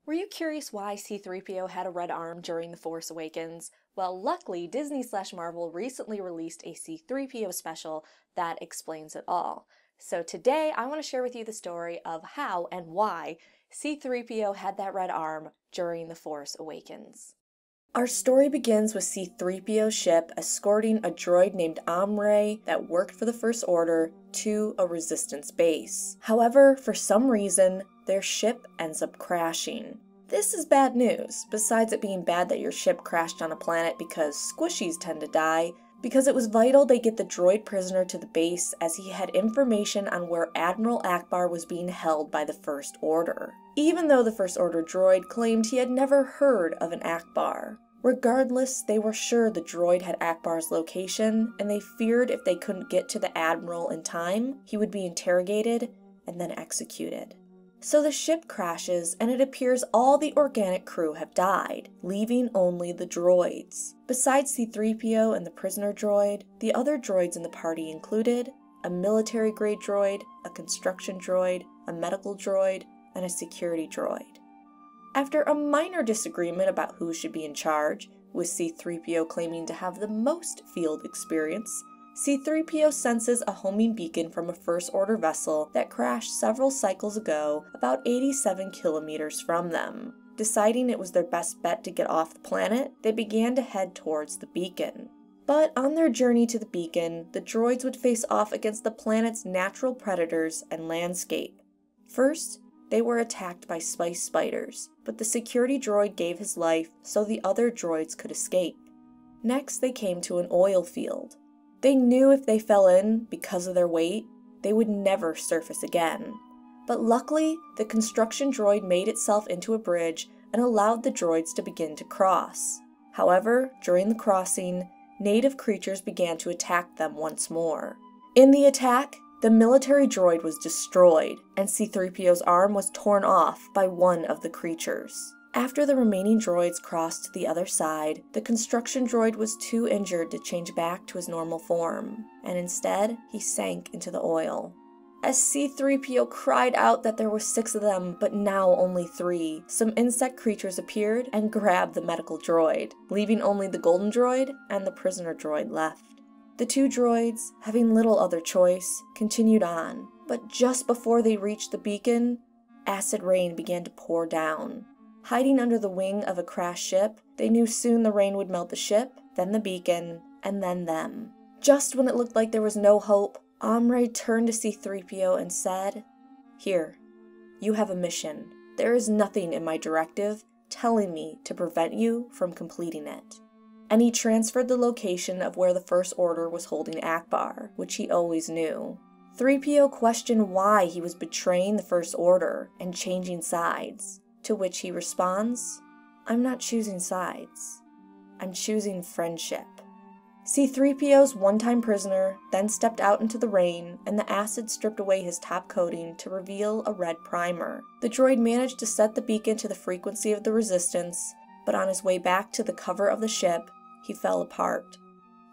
Were you curious why C-3PO had a red arm during The Force Awakens? Well, luckily, Disney/Marvel recently released a C-3PO special that explains it all. So today, I want to share with you the story of how and why C-3PO had that red arm during The Force Awakens. Our story begins with C-3PO's ship escorting a droid named Rawr that worked for the First Order to a Resistance base. However, for some reason, their ship ends up crashing. This is bad news, besides it being bad that your ship crashed on a planet because squishies tend to die, because it was vital they get the droid prisoner to the base as he had information on where Admiral Ackbar was being held by the First Order, even though the First Order droid claimed he had never heard of an Ackbar. Regardless, they were sure the droid had Ackbar's location, and they feared if they couldn't get to the Admiral in time, he would be interrogated and then executed. So the ship crashes, and it appears all the organic crew have died, leaving only the droids. Besides C-3PO and the prisoner droid, the other droids in the party included a military-grade droid, a construction droid, a medical droid, and a security droid. After a minor disagreement about who should be in charge, with C-3PO claiming to have the most field experience, C-3PO senses a homing beacon from a First Order vessel that crashed several cycles ago about 87 kilometers from them. Deciding it was their best bet to get off the planet, they began to head towards the beacon. But on their journey to the beacon, the droids would face off against the planet's natural predators and landscape. First, they were attacked by spice spiders, but the security droid gave his life so the other droids could escape. Next, they came to an oil field. They knew if they fell in because of their weight, they would never surface again. But luckily, the construction droid made itself into a bridge and allowed the droids to begin to cross. However, during the crossing, native creatures began to attack them once more. In the attack, the military droid was destroyed, and C-3PO's arm was torn off by one of the creatures. After the remaining droids crossed to the other side, the construction droid was too injured to change back to his normal form, and instead, he sank into the oil. As C-3PO cried out that there were 6 of them, but now only 3, some insect creatures appeared and grabbed the medical droid, leaving only the golden droid and the prisoner droid left. The 2 droids, having little other choice, continued on, but just before they reached the beacon, acid rain began to pour down. Hiding under the wing of a crashed ship, they knew soon the rain would melt the ship, then the beacon, and then them. Just when it looked like there was no hope, Rawr turned to C-3PO and said, "Here, you have a mission. There is nothing in my directive telling me to prevent you from completing it." And he transferred the location of where the First Order was holding Ackbar, which he always knew. 3PO questioned why he was betraying the First Order and changing sides, to which he responds, "I'm not choosing sides. I'm choosing friendship." C-3PO's one-time prisoner then stepped out into the rain, and the acid stripped away his top coating to reveal a red primer. The droid managed to set the beacon to the frequency of the Resistance, but on his way back to the cover of the ship, he fell apart.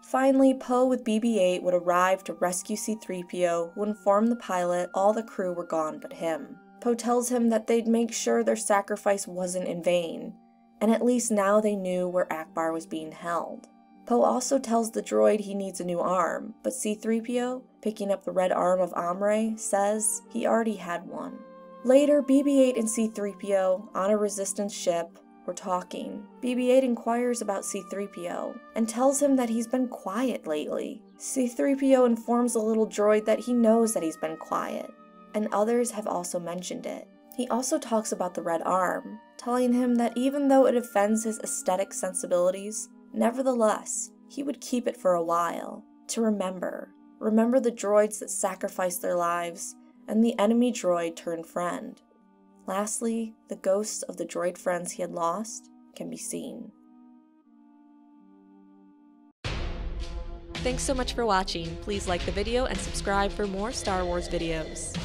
Finally, Poe with BB-8 would arrive to rescue C-3PO, who informed the pilot all the crew were gone but him. Poe tells him that they'd make sure their sacrifice wasn't in vain, and at least now they knew where Ackbar was being held. Poe also tells the droid he needs a new arm, but C-3PO, picking up the red arm of Rawr, says he already had one. Later, BB-8 and C-3PO, on a Resistance ship, were talking. BB-8 inquires about C-3PO and tells him that he's been quiet lately. C-3PO informs the little droid that he knows that he's been quiet, and others have also mentioned it. He also talks about the red arm, telling him that even though it offends his aesthetic sensibilities, nevertheless, he would keep it for a while, to remember the droids that sacrificed their lives, and the enemy droid turned friend. Lastly, the ghosts of the droid friends he had lost can be seen. Thanks so much for watching. Please like the video and subscribe for more Star Wars videos.